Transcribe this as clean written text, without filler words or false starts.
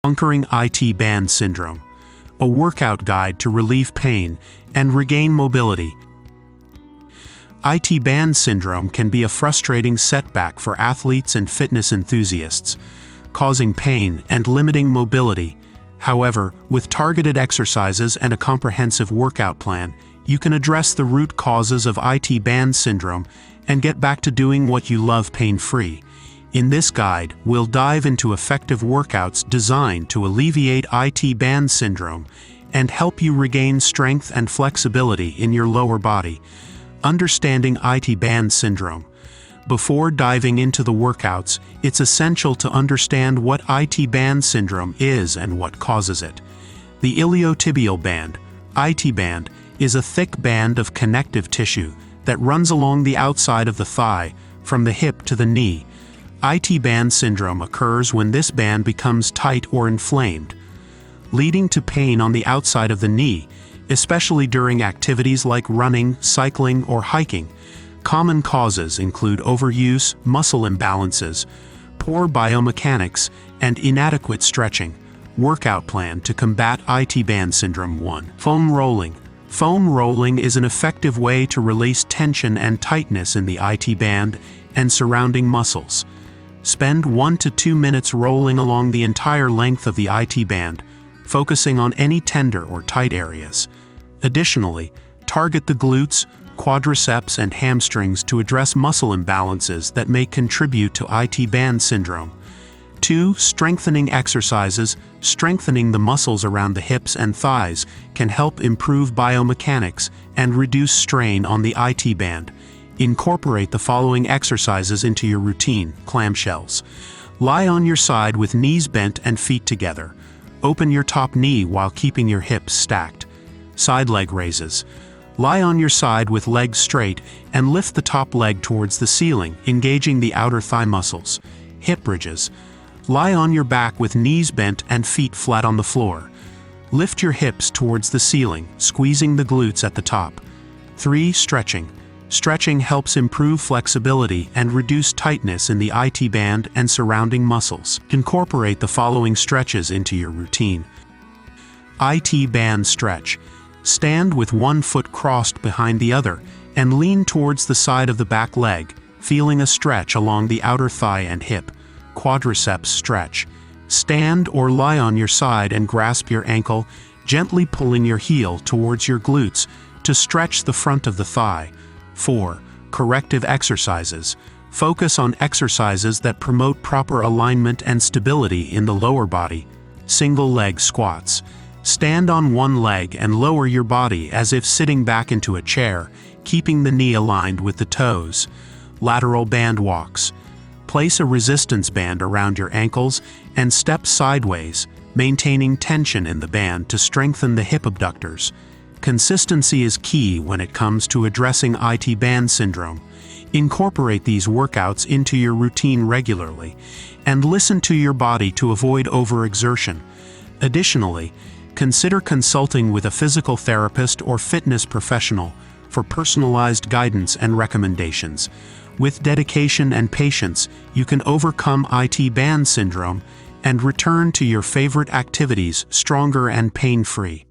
Conquering IT band syndrome, a workout guide to relieve pain and regain mobility. IT band syndrome can be a frustrating setback for athletes and fitness enthusiasts, causing pain and limiting mobility. However, with targeted exercises and a comprehensive workout plan, you can address the root causes of IT band syndrome and get back to doing what you love pain-free. In this guide, we'll dive into effective workouts designed to alleviate IT band syndrome and help you regain strength and flexibility in your lower body. Understanding IT band syndrome. Before diving into the workouts, it's essential to understand what IT band syndrome is and what causes it. The iliotibial band, IT band, is a thick band of connective tissue that runs along the outside of the thigh, from the hip to the knee. IT band syndrome occurs when this band becomes tight or inflamed, leading to pain on the outside of the knee, especially during activities like running, cycling, or hiking. Common causes include overuse, muscle imbalances, poor biomechanics, and inadequate stretching. Workout plan to combat IT band syndrome. 1. Foam rolling. Foam rolling is an effective way to release tension and tightness in the IT band and surrounding muscles. Spend 1 to 2 minutes rolling along the entire length of the IT band, focusing on any tender or tight areas. Additionally, target the glutes, quadriceps, and hamstrings to address muscle imbalances that may contribute to IT band syndrome. 2. Strengthening exercises. Strengthening the muscles around the hips and thighs can help improve biomechanics and reduce strain on the IT band. Incorporate the following exercises into your routine. Clamshells. Lie on your side with knees bent and feet together. Open your top knee while keeping your hips stacked. Side leg raises. Lie on your side with legs straight and lift the top leg towards the ceiling, engaging the outer thigh muscles. Hip bridges. Lie on your back with knees bent and feet flat on the floor. Lift your hips towards the ceiling, squeezing the glutes at the top. 3. Stretching. Stretching helps improve flexibility and reduce tightness in the IT band and surrounding muscles. Incorporate the following stretches into your routine. IT band stretch. Stand with one foot crossed behind the other and lean towards the side of the back leg, feeling a stretch along the outer thigh and hip. Quadriceps stretch. Stand or lie on your side and grasp your ankle, gently pulling your heel towards your glutes to stretch the front of the thigh. 4. Corrective exercises. Focus on exercises that promote proper alignment and stability in the lower body. Single leg squats. Stand on one leg and lower your body as if sitting back into a chair, keeping the knee aligned with the toes. Lateral band walks. Place a resistance band around your ankles and step sideways, maintaining tension in the band to strengthen the hip abductors. Consistency is key when it comes to addressing IT band syndrome. Incorporate these workouts into your routine regularly, and listen to your body to avoid overexertion. Additionally, consider consulting with a physical therapist or fitness professional for personalized guidance and recommendations. With dedication and patience, you can overcome IT band syndrome and return to your favorite activities stronger and pain-free.